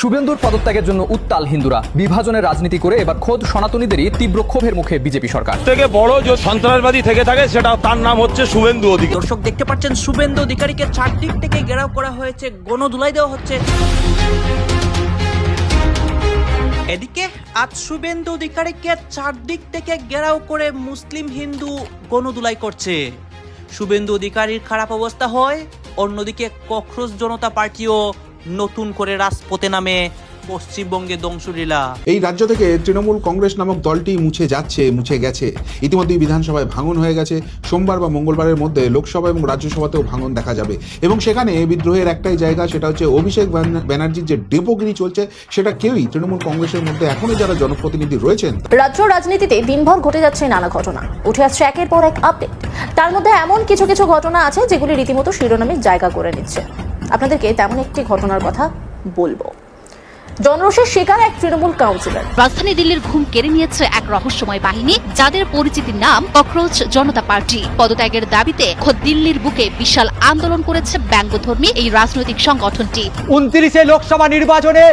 শুভেন্দুর পদত্যাগের জন্য উত্তাল হিন্দুরা। বিভাজনের রাজনীতি করে এবার খোদ সনাতনীদেরই তীব্র ক্ষোভের মুখে বিজেপি সরকার। থেকে বড় যে সন্ত্রাসবাদী থেকে থাকে সেটা তার নাম হচ্ছে শুভেন্দু অধিকারী। দর্শক দেখতে পাচ্ছেন শুভেন্দু অধিকারীকে চারদিক থেকে ঘেরাও করা হয়েছে, গণধুলাই দেওয়া হচ্ছে। এদিকে আজ শুভেন্দু অধিকারীকে চারদিক থেকে ঘেরাও করে মুসলিম হিন্দু গণধুলাই করছে। শুভেন্দু অধিকারীর খারাপ অবস্থা হয়, অন্যদিকে ককরোচ জনতা পার্টিও নতুন করে রাজপথে নামে পশ্চিমবঙ্গে ধ্বংসলীলা। এই রাজ্য থেকে তৃণমূল কংগ্রেস নামক দলটি মুছে গেছে। ইতিমধ্যেই বিধানসভায় ভাঙন হয়ে গেছে। সোমবার বা মঙ্গলবারের মধ্যে লোকসভা এবং রাজ্যসভাতেও ভাঙন দেখা যাবে এবং সেখানে বিদ্রোহের একটাই জায়গা, সেটা হচ্ছে অভিষেক ব্যানার্জির যে ডেপোগিরি চলছে সেটা কেউই তৃণমূল কংগ্রেসের মধ্যে এখনো যারা জনপ্রতিনিধি রয়েছেন। রাজ্য রাজনীতিতে দিনভর ঘটে যাচ্ছে নানা ঘটনা, উঠে আসছে একের পর এক আপডেট। তার মধ্যে এমন কিছু কিছু ঘটনা আছে যেগুলি রীতিমতো শিরোনামে জায়গা করে নিচ্ছে। আপনাদেরকে তেমন একটি ঘটনার কথা বলবো। জনরোষের শিকার এক তৃণমূল কাউন্সিলর। রাজধানী দিল্লির ঘুম কেড়ে নিয়েছে এক রহস্যময় বাহিনী, যাদের পরিচিতির নাম ককরোচ জনতা পার্টি। পদত্যাগের দাবিতে খোদ দিল্লির বুকে বিশাল আন্দোলন করেছে ব্যঙ্গধর্মী এই রাজনৈতিক সংগঠনটি। 29 লোকসভা নির্বাচনে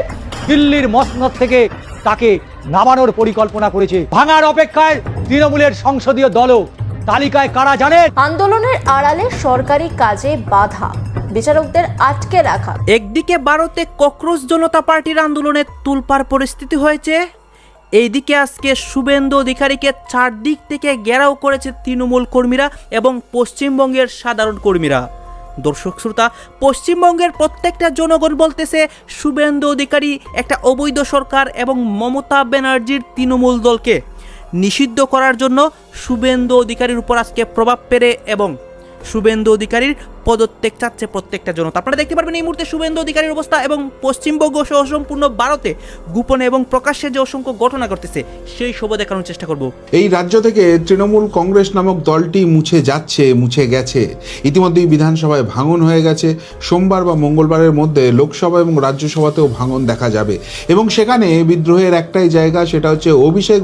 দিল্লির মসনদ থেকে তাকে নামানোর পরিকল্পনা করেছে। ভাঙার অপেক্ষায় তৃণমূলের সংসদীয় দলও। তালিকায় কারা জানেন? আন্দোলনের আড়ালে সরকারি কাজে বাধা, বিচারকদের আটকে রাখা। একদিকে ভারতে ককরোচ জনতা পার্টির আন্দোলনে তুলপাড় পরিস্থিতি হয়েছে, এইদিকে আজকে শুভেন্দু অধিকারীকে চারদিক থেকে ঘেরাও করেছে তৃণমূল কর্মীরা এবং পশ্চিমবঙ্গের সাধারণ কর্মীরা। দর্শক শ্রোতা, পশ্চিমবঙ্গের প্রত্যেকটা জনগণ বলতেছে শুভেন্দু অধিকারী একটা অবৈধ সরকার এবং মমতা ব্যানার্জির তৃণমূল দলকে নিষিদ্ধ করার জন্য শুভেন্দু অধিকারীর উপর আজকে প্রভাব পেরে এবং শুভেন্দু অধিকারীর পদত্যাগ চাচ্ছে প্রত্যেকটা জনতা। আপনারা দেখতে পারবেন এই মুহূর্তে শুভেন্দু অধিকারীর অবস্থা এবং পশ্চিমবঙ্গ সহ সম্পূর্ণ ভারতে গোপনে এবং প্রকাশ্যে যে অসংখ্য ঘটনা ঘটতেছে সেই সব দেখানোর চেষ্টা করব। এই রাজ্য থেকে তৃণমূল কংগ্রেস নামক দলটি মুছে গেছে। ইতিমধ্যেই বিধানসভায় ভাঙন হয়ে গেছে। সোমবার বা মঙ্গলবারের মধ্যে লোকসভা এবং রাজ্যসভাতেও ভাঙন দেখা যাবে এবং সেখানে বিদ্রোহের একটাই জায়গা, সেটা হচ্ছে অভিষেক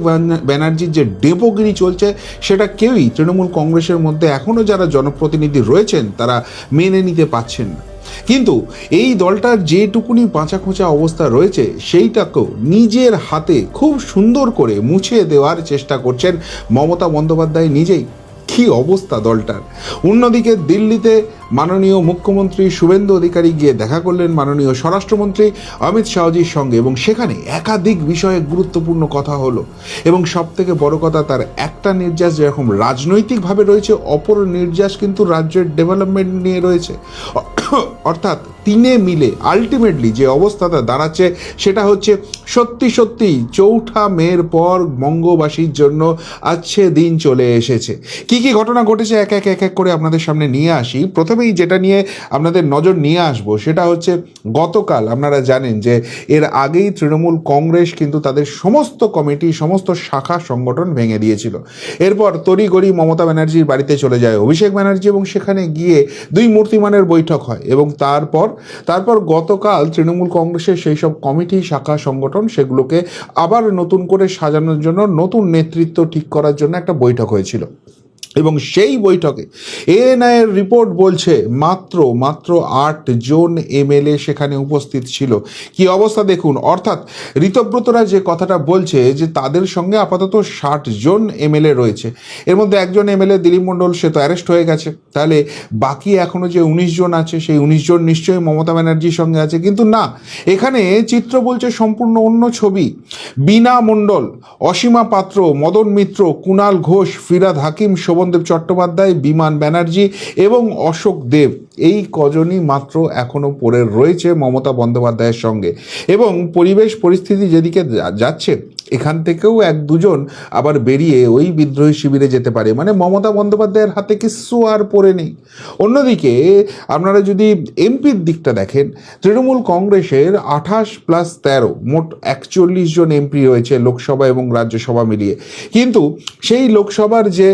ব্যানার্জির যে ডেপোগিরি চলছে সেটা কেউই তৃণমূল কংগ্রেসের মধ্যে এখনো যারা জনপ্রতিনিধি রয়েছেন তারা মেনে নিতে পারছেন না। কিন্তু এই দলটার যেটুকুনি বাঁচা খোঁচা অবস্থা রয়েছে সেইটাকেও নিজের হাতে খুব সুন্দর করে মুছে দেওয়ার চেষ্টা করছেন মমতা বন্দ্যোপাধ্যায় নিজেই। কি অবস্থা দলটার! অন্যদিকে দিল্লিতে মাননীয় মুখ্যমন্ত্রী শুভেন্দু অধিকারী গিয়ে দেখা করলেন মাননীয় স্বরাষ্ট্রমন্ত্রী অমিত শাহজির সঙ্গে এবং সেখানে একাধিক বিষয়ে গুরুত্বপূর্ণ কথা হলো এবং সব থেকে বড় কথা, তার একটা নির্যাস যেরকম রাজনৈতিকভাবে রয়েছে, অপর নির্যাস কিন্তু রাজ্যের ডেভেলপমেন্ট নিয়ে রয়েছে। অর্থাৎ তিনে মিলে আলটিমেটলি যে অবস্থাটা দাঁড়াচ্ছে সেটা হচ্ছে সত্যি চৌঠা মের পর বঙ্গবাসীর জন্য আজকে দিন চলে এসেছে। কি কি ঘটনা ঘটেছে এক এক করে আপনাদের সামনে নিয়ে আসি। প্রথমেই যেটা নিয়ে আপনাদের নজর নিয়ে আসবো সেটা হচ্ছে গতকাল আপনারা জানেন যে এর আগেই তৃণমূল কংগ্রেস কিন্তু তাদের সমস্ত কমিটি, সমস্ত শাখা সংগঠন ভেঙে দিয়েছিল। এরপর তড়িঘড়ি মমতা ব্যানার্জির বাড়িতে চলে যায় অভিষেক ব্যানার্জি এবং সেখানে গিয়ে দুই মূর্তিমানের বৈঠক হয় এবং তারপর গতকাল তৃণমূল কংগ্রেসের সেই সব কমিটি, শাখা সংগঠন সেগুলোকে আবার নতুন করে সাজানোর জন্য, নতুন নেতৃত্ব ঠিক করার জন্য একটা বৈঠক হয়েছিল এবং সেই বৈঠকে এএনআইয়ের রিপোর্ট বলছে মাত্র 8 জন এমএলএ সেখানে উপস্থিত ছিল। কি অবস্থা দেখুন! অর্থাৎ ঋতব্রতরা যে কথাটা বলছে যে তাদের সঙ্গে আপাতত 60 জন এমএলএ রয়েছে, এর মধ্যে একজন এমএলএ দিলীপ মণ্ডল, সে তো অ্যারেস্ট হয়ে গেছে। তাহলে বাকি এখনও যে 19 জন আছে সেই 19 জন নিশ্চয়ই মমতা ব্যানার্জির সঙ্গে আছে, কিন্তু না, এখানে চিত্র বলছে সম্পূর্ণ অন্য ছবি। বীণা মণ্ডল, অসীমা পাত্র, মদন মিত্র, কুণাল ঘোষ, ফিরাদ হাকিম, শোভনদেব চট্টোপাধ্যায়, বিমান ব্যানার্জি এবং অশোক দেব, এই কজনই মাত্র এখনো পড়ে রয়েছে মমতা বন্দ্যোপাধ্যায়ের সঙ্গে। এবং পরিবেশ পরিস্থিতি যেদিকে যাচ্ছে এখান থেকেও 1-2 আবার বেরিয়ে ওই বিদ্রোহী শিবিরে যেতে পারে, মানে মমতা বন্দ্যোপাধ্যায়ের হাতে কিছু আর পড়ে নেই। অন্যদিকে আপনারা যদি এমপির দিকটা দেখেন, তৃণমূল কংগ্রেসের 28 + 13 মোট 41 জন এমপি রয়েছে লোকসভা এবং রাজ্যসভা মিলিয়ে। কিন্তু সেই লোকসভার যে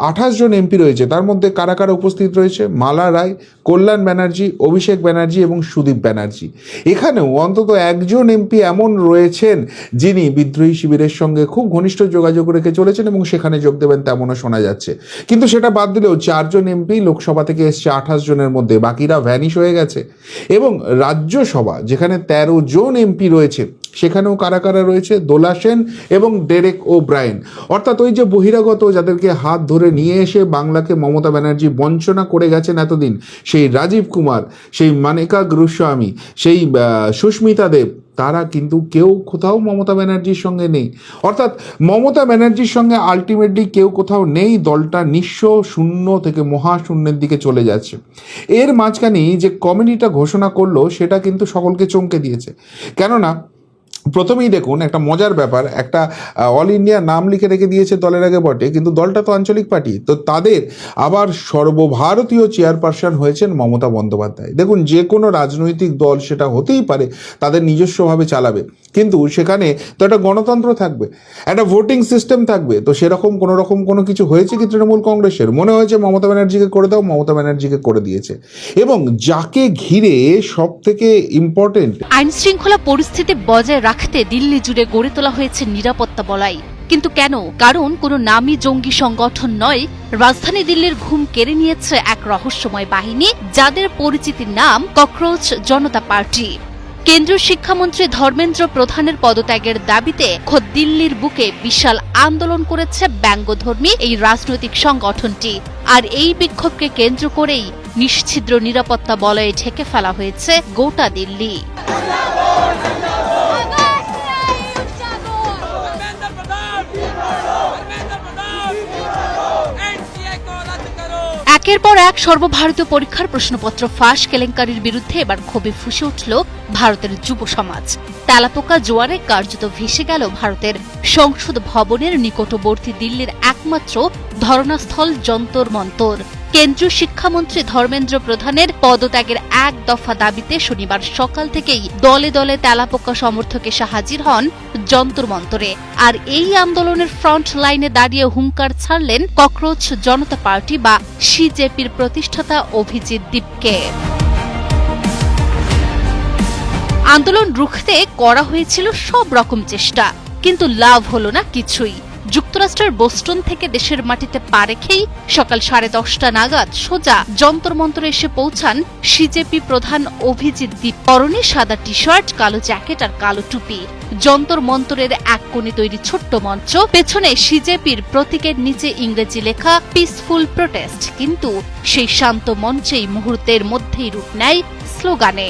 28 জন এমপি রয়েছে তার মধ্যে কারা কারা উপস্থিত রয়েছে? মালা রায়, কল্যাণ ব্যানার্জি, অভিষেক ব্যানার্জি এবং সুদীপ ব্যানার্জি। এখানেও অন্তত একজন এমপি এমন রয়েছেন যিনি বিদ্রোহী বিদ্রোহী শিবিরের সঙ্গে খুব ঘনিষ্ঠ যোগাযোগ রেখে চলেছেন এবং সেখানে যোগ দেবেন তেমনও শোনা যাচ্ছে। কিন্তু সেটা বাদ দিলেও 4 জন এমপি লোকসভা থেকে এসছে 28 জনের মধ্যে, বাকিরা ভ্যানিশ হয়ে গেছে। এবং রাজ্যসভা যেখানে 13 জন এমপি রয়েছে সেখানেও কারা কারা রয়েছে? দোলা সেন এবং ডেরেক ওব্রায়েন। অর্থাৎ ওই যে বহিরাগত যাদেরকে হাত ধরে নিয়ে এসে বাংলাকে মমতা ব্যানার্জি বঞ্চনা করে গেছেন এতদিন, সেই রাজীব কুমার, সেই মানেকা গোস্বামী, সেই সুস্মিতা দেব, তারা কিন্তু কেউ কোথাও মমতা ব্যানার্জির সঙ্গে নেই। অর্থাৎ মমতা ব্যানার্জির সঙ্গে আলটিমেটলি কেউ কোথাও নেই। দলটা নিঃস্ব, শূন্য থেকে মহাশূন্যের দিকে চলে যাচ্ছে। এর মাঝখানেই যে কমিটিটা ঘোষণা করলো সেটা কিন্তু সকলকে চমকে দিয়েছে। কেননা প্রথমেই দেখুন একটা মজার ব্যাপার, একটা অল ইন্ডিয়া নাম লিখে রেখে দিয়েছে দলের আগে বটে, কিন্তু দলটা তো আঞ্চলিক পার্টি, তো তাদের আবার সর্বভারতীয় চেয়ারপারসন হয়েছেন মমতা বন্দ্যোপাধ্যায়। দেখুন, যে কোনো রাজনৈতিক দল সেটা হতেই পারে তাদের নিজস্বভাবে চালাবে, কিন্তু সেখানে তো একটা গণতন্ত্র থাকবে, একটা ভোটিং সিস্টেম থাকবে। তো সেরকম কোনো কিছু হয়েছে কি তৃণমূল কংগ্রেসের? মনে হয়েছে মমতা ব্যানার্জিকে করে দাও, মমতা ব্যানার্জিকে করে দিয়েছে। এবং যাকে ঘিরে সব থেকে ইম্পর্টেন্ট আইন শৃঙ্খলা পরিস্থিতি বজায় রাখতে দিল্লি জুড়ে গড়ে তোলা হয়েছে নিরাপত্তা বলয়। কিন্তু কেন? কারণ কোনো নামী জঙ্গি সংগঠন নয়, রাজধানী দিল্লির ঘুম কেড়ে নিয়েছে এক রহস্যময় বাহিনী, যাদের পরিচিতির নাম ককরোচ জনতা পার্টি। কেন্দ্রীয় শিক্ষামন্ত্রী ধর্মেন্দ্র প্রধানের পদত্যাগের দাবিতে খোদ দিল্লির বুকে বিশাল আন্দোলন করেছে ব্যঙ্গধর্মী এই রাজনৈতিক সংগঠনটি। আর এই বিক্ষোভকে কেন্দ্র করেই নিশ্ছিদ্র নিরাপত্তা বলয়ে ঢেকে ফেলা হয়েছে গোটা দিল্লি। একের পর এক সর্বভারতীয় পরীক্ষার প্রশ্নপত্র ফাঁস কেলেঙ্কারির বিরুদ্ধে এবার ক্ষোভে ফুঁসে উঠল ভারতের যুব সমাজ। তেলাপোকা জোয়ারে কার্যত ভেসে গেল ভারতের সংসদ ভবনের নিকটবর্তী দিল্লির একমাত্র ধর্নাস্থল যন্তর মন্তর। কেন্দ্রীয় শিক্ষামন্ত্রী ধর্মেন্দ্র প্রধানের পদত্যাগের এক দফা দাবিতে শনিবার সকাল থেকেই দলে দলে তেলাপোকা সমর্থক এসে হাজির হন যন্তর মন্তরে। আর এই আন্দোলনের ফ্রন্ট লাইনে দাঁড়িয়ে হুঙ্কার ছাড়লেন ককরোচ জনতা পার্টি বা সিজেপির প্রতিষ্ঠাতা অভিজিৎ দীপকে। আন্দোলন রুখতে করা হয়েছিল সব রকম চেষ্টা, কিন্তু লাভ হলো না কিছুই। যুক্তরাষ্ট্রের বোস্টন থেকে দেশের মাটিতে পা রেখেই সকাল 10:30 নাগাদ সোজা যন্তর মন্তরে এসে পৌঁছান সিজেপি প্রধান অভিজিৎ দীপ। পরনে সাদা টি শার্ট, কালো জ্যাকেট আর কালো টুপি। যন্তর মন্তরের এক কোণে তৈরি ছোট্ট মঞ্চ, পেছনে সিজেপির প্রতীকের নিচে ইংরেজি লেখা পিসফুল প্রোটেস্ট। কিন্তু সেই শান্ত মঞ্চেই মুহূর্তের মধ্যেই রূপ নেয় স্লোগানে।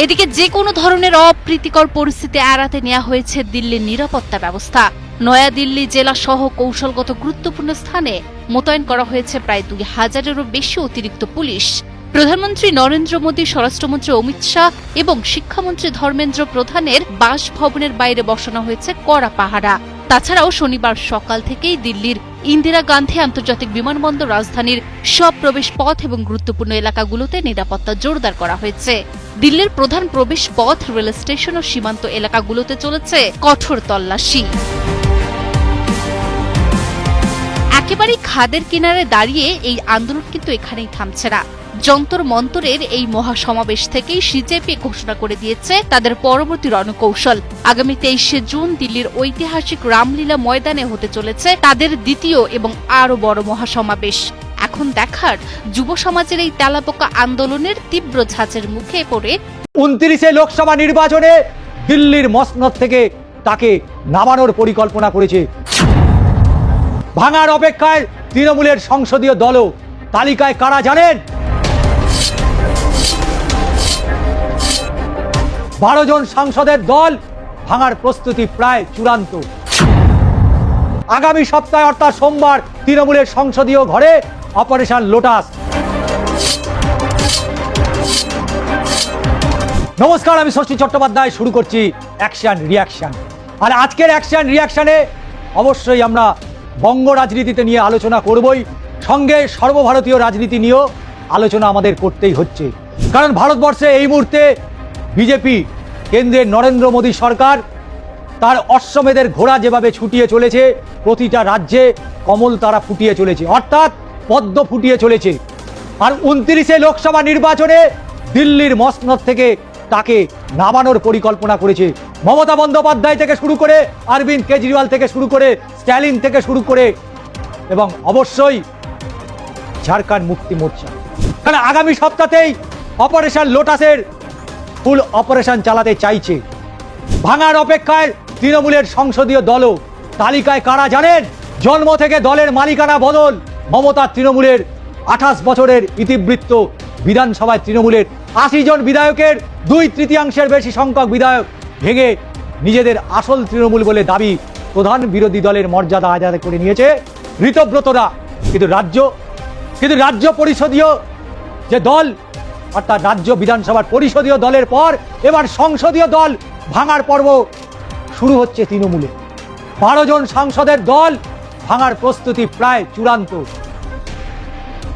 এদিকে যে কোনো ধরনের অপ্রীতিকর পরিস্থিতি এড়াতে নেওয়া হয়েছে দিল্লির নিরাপত্তা ব্যবস্থা। নয়াদিল্লি জেলা সহ কৌশলগত গুরুত্বপূর্ণ স্থানে মোতায়েন করা হয়েছে প্রায় 2000-এরও বেশি অতিরিক্ত পুলিশ। প্রধানমন্ত্রী নরেন্দ্র মোদী, স্বরাষ্ট্রমন্ত্রী অমিত শাহ এবং শিক্ষামন্ত্রী ধর্মেন্দ্র প্রধানের বাসভবনের বাইরে বসানো হয়েছে কড়া পাহারা। তাছাড়াও শনিবার সকাল থেকেই দিল্লির ইন্দিরা গান্ধী আন্তর্জাতিক বিমানবন্দর, রাজধানীর সব প্রবেশ পথ এবং গুরুত্বপূর্ণ এলাকাগুলোতে নিরাপত্তা জোরদার করা হয়েছে। দিল্লির প্রধান প্রবেশ পথ, রেল স্টেশন ও সীমান্ত এলাকাগুলোতে চলেছে কঠোর তল্লাশি। একেবারেই খাদের কিনারে দাঁড়িয়ে এই আন্দোলন কিন্তু এখানেই থামছে না। যন্তর মন্তরের এই মহাসমাবেশ থেকেই সিজেপি ঘোষণা করে দিয়েছে তাদের পরবর্তী রণকৌশল। আগামী 23শে জুন দিল্লির ঐতিহাসিক রামলীলা ময়দানে হতে চলেছে তাদের দ্বিতীয় এবং আরো বড় মহাসমাবেশ। এখন দেখার যুব সমাজের এই তেলাপোকা আন্দোলনের তীব্র ঝাঁচের মুখে পড়ে 29শে লোকসভা নির্বাচনে দিল্লির মসনদ থেকে তাকে নামানোর পরিকল্পনা করেছে। ভাঙার অপেক্ষায় তৃণমূলের সংসদীয় দলও। তালিকায় কারা জানেন? 12 জন সাংসদের দল। ভাঙার প্রস্তুতি প্রায় চূড়ান্ত। আগামী সপ্তাহে অর্থাৎ সোমবার তৃণমূলের সংসদীয় ঘরে অপারেশন লোটাস। নমস্কার, আমি ষষ্ঠী চট্টোপাধ্যায়। শুরু করছি অ্যাকশন রিয়াকশন। আর আজকের অ্যাকশন রিয়াকশনে অবশ্যই আমরা বঙ্গ রাজনীতিতে নিয়ে আলোচনা করবই, সঙ্গে সর্বভারতীয় রাজনীতি নিয়েও আলোচনা আমাদের করতেই হচ্ছে। কারণ ভারতবর্ষে এই মুহূর্তে বিজেপি, কেন্দ্রের নরেন্দ্র মোদী সরকার তার অশ্বমেধের ঘোড়া যেভাবে ছুটিয়ে চলেছে, প্রতিটা রাজ্যে কমল তারা ফুটিয়ে চলেছে, অর্থাৎ পদ্ম ফুটিয়ে চলেছে। আর 29শে লোকসভা নির্বাচনে দিল্লির মসনদ থেকে তাকে নামানোর পরিকল্পনা করেছে। মমতা বন্দ্যোপাধ্যায় থেকে শুরু করে, অরবিন্দ কেজরিওয়াল থেকে শুরু করে, স্ট্যালিন থেকে শুরু করে, এবং অবশ্যই ঝাড়খণ্ড মুক্তি মোর্চা। কারণ আগামী সপ্তাহেই অপারেশন লোটাসের ফুল অপারেশন চালাতে চাইছে। ভাঙার অপেক্ষায় তৃণমূলের সংসদীয় দলও। তালিকায় কারা জানেন? জন্ম থেকে দলের মালিকানা বদল। মমতার তৃণমূলের 28 বছরের ইতিবৃত্ত। বিধানসভায় তৃণমূলের 80 জন বিধায়কের 2/3 বেশি সংখ্যক বিধায়ক ভেঙে নিজেদের আসল তৃণমূল বলে দাবি প্রধান বিরোধী দলের মর্যাদা আদায় করে নিয়েছে ঋতব্রতরা। কিন্তু রাজ্য পরিষদীয় যে দল, অর্থাৎ রাজ্য বিধানসভার পরিষদীয় দলের পর এবার সংসদীয় দল ভাঙার পর্ব শুরু হচ্ছে তৃণমূলে। 12 জন সাংসদের দল ভাঙার প্রস্তুতি প্রায় চূড়ান্ত,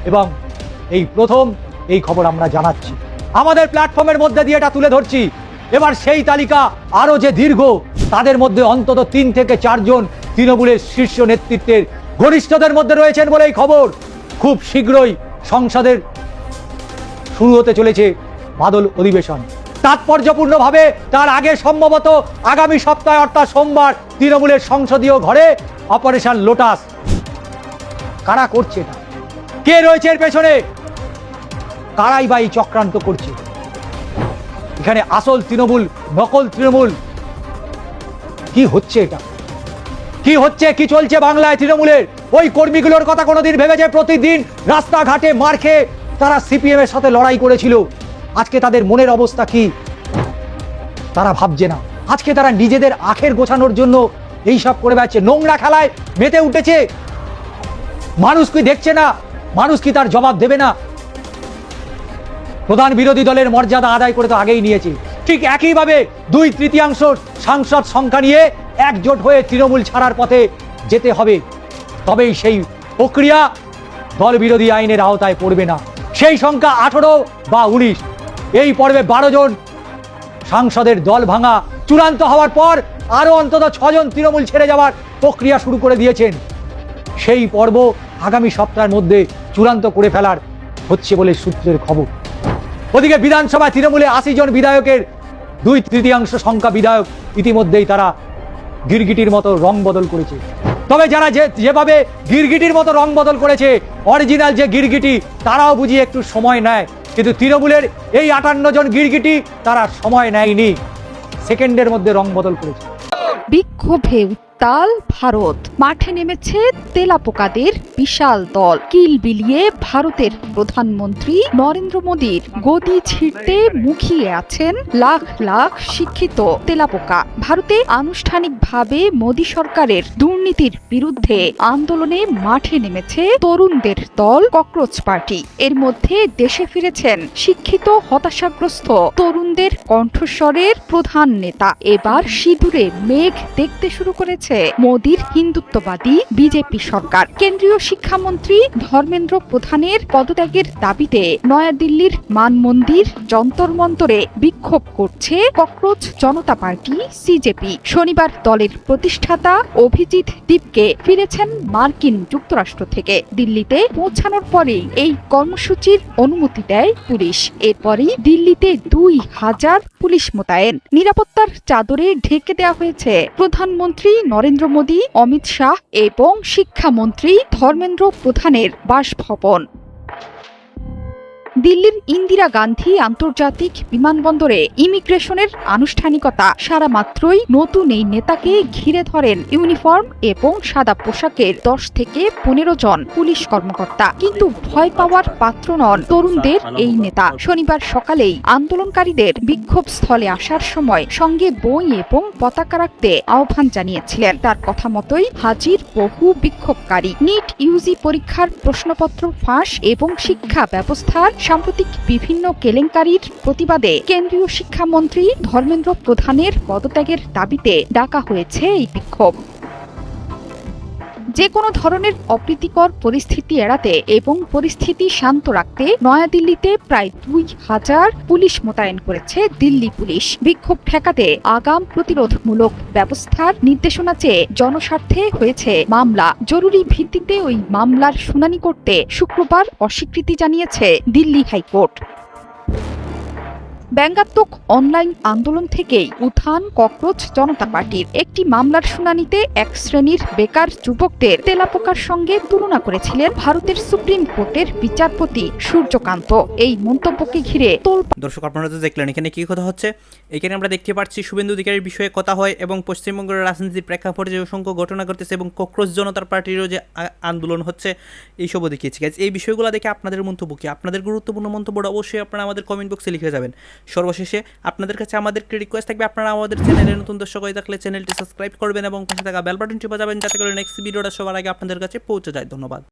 এবং এই প্রথম এই খবর আমরা জানাচ্ছি, আমাদের প্ল্যাটফর্মের মধ্যে দিয়ে এটা তুলে ধরছি। এবার সেই তালিকা আরো যে দীর্ঘ, তাদের মধ্যে অন্তত 3 থেকে 4 জন তৃণমূলের শীর্ষ নেতৃত্বের ঘনিষ্ঠদের মধ্যে রয়েছেন বলে এই খবর। খুব শীঘ্রই সংসদের শুরু হতে চলেছে বাদল অধিবেশন। তাৎপর্যপূর্ণভাবে তার আগে সম্ভবত আগামী সপ্তাহে অর্থাৎ সোমবার তৃণমূলের সংসদীয় ঘরে অপারেশন লোটাস। কারা করছে না? কে রয়েছে এর পেছনে? কারাই বা এই চক্রান্ত করছে? এখানে আসল তৃণমূল, নকল তৃণমূল, কি হচ্ছে? এটা কি হচ্ছে? কি চলছে বাংলায় তৃণমূলের? ওই কর্মীগুলোর কথা কোনোদিন ভেবেছে? প্রতিদিন রাস্তাঘাটে মার খেয়ে তারা সিপিএম এর সাথে লড়াই করেছিল। আজকে তাদের মনের অবস্থা কি তারা ভাবছে না। আজকে তারা নিজেদের আখের গোছানোর জন্য এইসব করে বেড়াচ্ছে, নোংরা খেলায় মেতে উঠেছে। মানুষ কি দেখছে না? মানুষ কি তার জবাব দেবে না? প্রধান বিরোধী দলের মর্যাদা আদায় করে তো আগেই নিয়েছে। ঠিক একইভাবে 2/3 সাংসদ সংখ্যা নিয়ে একজোট হয়ে তৃণমূল ছাড়ার পথে যেতে হবে। তবেই সেই প্রক্রিয়া দল বিরোধী আইনের আওতায় পড়বে না। সেই সংখ্যা 18 বা 19। এই পর্বে 12 জন সাংসদের দল ভাঙা চূড়ান্ত হওয়ার পর আরো অন্তত 6 জন তৃণমূল ছেড়ে যাওয়ার প্রক্রিয়া শুরু করে দিয়েছেন। সেই পর্ব আগামী সপ্তাহের মধ্যে চূড়ান্ত করে ফেলার হচ্ছে বলে সূত্রের খবর। ওদিকে বিধানসভায় তৃণমূলে 80 জন বিধায়কের 2/3 সংখ্যা বিধায়ক ইতিমধ্যেই তারা গিরগিটির মতো রং বদল করেছে। তবে যারা যেভাবে গিরগিটির মতো রং বদল করেছে, অরিজিনাল যে গিরগিটি তারাও বুঝি একটু সময় নেয়, কিন্তু তৃণমূলের এই 58 জন গিরগিটি তারা সময় নেয়নি, সেকেন্ডের মধ্যে রং বদল করেছে। বিক্ষোভে উত্তাল ভারত, মাঠে নেমেছে তেলাপোকাদের বিশাল দল। কিল বিলিয়ে ভারতের প্রধানমন্ত্রী নরেন্দ্র মোদীর গদি ছিঁড়তে মুখিয়ে আছেন লাখ লাখ শিক্ষিত তেলাপোকা। ভারতে আনুষ্ঠানিকভাবে মোদী সরকারের দুর্নীতির বিরুদ্ধে আন্দোলনে মাঠে নেমেছে তরুণদের দল ককরোচ পার্টি। এর মধ্যে দেশে ফিরেছেন শিক্ষিত হতাশাগ্রস্ত তরুণদের কণ্ঠস্বরের প্রধান নেতা। এবার সিঁদুরে মেঘ দেখতে শুরু করেছে মোদীর হিন্দুত্ববাদী বিজেপি সরকার। কেন্দ্রীয় শিক্ষামন্ত্রী ধর্মেন্দ্র প্রধানের পদত্যাগের দাবিতে নয়াদিল্লির মান মন্দির যন্তর মন্তরে বিক্ষোভ করছে ককরোচ জনতা পার্টি সিজেপি। শনিবার দলের প্রতিষ্ঠাতা অভিজিৎ দীপকে ফিরেছেন মার্কিন যুক্তরাষ্ট্র থেকে। দিল্লিতে পৌঁছানোর পরেই এই কর্মসূচির অনুমতি দেয় পুলিশ। এরপরই দিল্লিতে 2000 পুলিশ মোতায়েন। নিরাপত্তার চাদরে ঢেকে দেওয়া হয়েছে প্রধানমন্ত্রী নরেন্দ্র মোদী, অমিত শাহ এবং শিক্ষামন্ত্রী ধর্মেন্দ্র প্রধানের বাসভবন। দিল্লির ইন্দিরা গান্ধী আন্তর্জাতিক বিমানবন্দরে ইমিগ্রেশনের আনুষ্ঠানিকতা সারা মাত্রই নতুন এই নেতাকে ঘিরে ধরেন ইউনিফর্ম এবং সাদা পোশাকের 10 থেকে 15 জন পুলিশ কর্মকর্তা। কিন্তু ভয় পাওয়ার পাত্র নন তরুণদের এই নেতা। শনিবার সকালেই আন্দোলনকারীদের বিক্ষোভ স্থলে আসার সময় সঙ্গে বই এবং পতাকা রাখতে আহ্বান জানিয়েছিলেন। তার কথা মতোই হাজির বহু বিক্ষোভকারী। নিট ইউজি পরীক্ষার প্রশ্নপত্র ফাঁস এবং শিক্ষা ব্যবস্থার সাম্প্রতিক বিভিন্ন কেলেঙ্কারির প্রতিবাদে কেন্দ্রীয় শিক্ষামন্ত্রী ধর্মেন্দ্র প্রধানের পদত্যাগের দাবিতে ডাকা হয়েছে এই বিক্ষোভ। যে কোনো ধরনের অপ্রীতিকর পরিস্থিতি এড়াতে এবং পরিস্থিতি শান্ত রাখতে নয়াদিল্লিতে প্রায় 2000 পুলিশ মোতায়েন করেছে দিল্লি পুলিশ। বিক্ষোভ ঠেকাতে আগাম প্রতিরোধমূলক ব্যবস্থার নির্দেশনা চেয়ে জনস্বার্থে হয়েছে মামলা। জরুরি ভিত্তিতে ওই মামলার শুনানি করতে শুক্রবার অস্বীকৃতি জানিয়েছে দিল্লি হাইকোর্ট। ব্যঙ্গাত্মক অনলাইন আন্দোলন থেকেই উত্থান ককরোচ জনতা পার্টির। একটি মামলার শুনানিতে এক শ্রেণীর বেকার যুবকদের তেলাপোকার সঙ্গে তুলনা করেছিলেন ভারতের সুপ্রিম কোর্টের বিচারপতি সূর্যকান্ত। এই মন্তব্যকে ঘিরে দর্শক, আপনারা তো দেখলেন এখানে কি কথা হচ্ছে। এখানে আমরা দেখতে পাচ্ছি শুভেন্দু অধিকারীর বিষয়ে কথা হয় এবং পশ্চিমবঙ্গের রাজনীতির প্রেক্ষাপটে যে অসংখ্য ঘটনা ঘটতেছে এবং ককরোচ জনতার পার্টিরও যে আন্দোলন হচ্ছে এইসবও দেখিয়েছি। এই বিষয়গুলো দেখে আপনাদের মন্তব্য কি? আপনাদের গুরুত্বপূর্ণ মন্তব্যটা অবশ্যই আপনারা আমাদের কমেন্ট বক্সে লিখে যাবেন। সর্বশেষে আপনাদের কাছে আমাদের একটি রিকোয়েস্ট থাকবে, আপনারা আমাদের চ্যানেলে নতুন দর্শক হয়ে থাকলে চ্যানেলটি সাবস্ক্রাইব করবেন এবং পাশে থাকা বেল বাটনটি বাজাবেন যাতে করে নেক্সট ভিডিওটা সবার আগে আপনাদের কাছে পৌঁছে যায়। ধন্যবাদ।